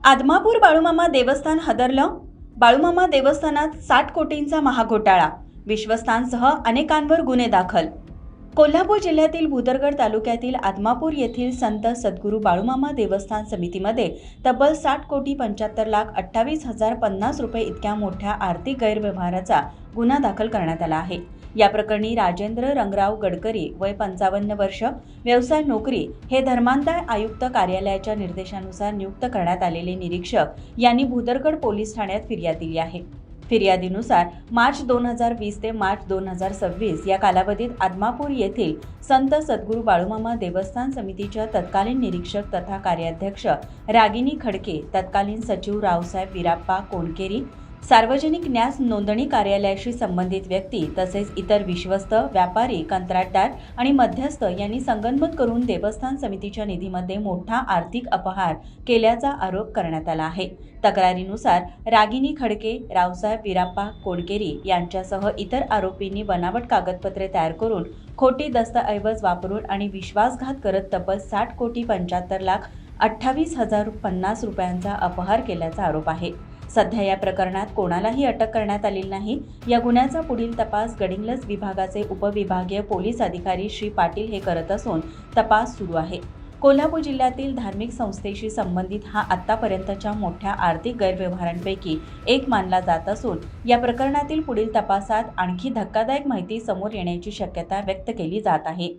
आदमापूर बाळूमामा देवस्थान हादरलं. बाळूमामा देवस्थानात 60 कोटींचा महाघोटाळा, विश्वस्तांसह अनेकांवर गुन्हे दाखल. कोल्हापूर जिल्ह्यातील भुदरगड तालुक्यातील आदमापूर येथील संत सद्गुरू बाळूमामा देवस्थान समितीमध्ये तब्बल 60 कोटी 75 लाख 28,050 रुपये इतक्या मोठ्या आर्थिक गैरव्यवहाराचा गुन्हा दाखल करण्यात आला आहे. या प्रकरणी राजेंद्र रंगराव गडकरी, वय 55 वर्ष, व्यवसाय नोकरी, हे धर्मादाय आयुक्त कार्यालयाच्या निर्देशानुसार नियुक्त करण्यात आलेले निरीक्षक यांनी भुदरगड पोलीस ठाण्यात फिर्याद दिली आहे. फिर्यादीनुसार मार्च 2020 ते मार्च 2026 या कालावधीत आदमापूर येथील संत सद्गुरू बाळूमामा देवस्थान समितीच्या तत्कालीन निरीक्षक तथा कार्याध्यक्ष रागिनी खडके, तत्कालीन सचिव रावसाहेब विराप्पा कोणकेरी, सार्वजनिक न्यास नोंदणी कार्यालयाशी संबंधित व्यक्ती तसेच इतर विश्वस्त, व्यापारी, कंत्राटदार आणि मध्यस्थ यांनी संगनमत करून देवस्थान समितीच्या निधीमध्ये मोठा आर्थिक अपहार केल्याचा आरोप करण्यात आला आहे. तक्रारीनुसार रागिनी खडके, रावसाहेब विराप्पा कोणकेरी यांच्यासह इतर आरोपींनी बनावट कागदपत्रे तयार करून खोटी दस्तऐवज वापरून आणि विश्वासघात करत तब्बल 60 कोटी 75 लाख 28,050 रुपयांचा अपहार केल्याचा आरोप आहे. सध्या या प्रकरणात कोणालाही अटक करण्यात आलेली नाही. या गुन्ह्याचा पुढील तपास गडिंग्लज विभागाचे उपविभागीय पोलीस अधिकारी श्री पाटील हे करत असून तपास सुरू आहे. कोल्हापूर जिल्ह्यातील धार्मिक संस्थेशी संबंधित हा आतापर्यंतच्या मोठ्या आर्थिक गैरव्यवहारांपैकी एक मानला जात असून या प्रकरणातील पुढील तपासात आणखी धक्कादायक माहिती समोर येण्याची शक्यता व्यक्त केली जात आहे.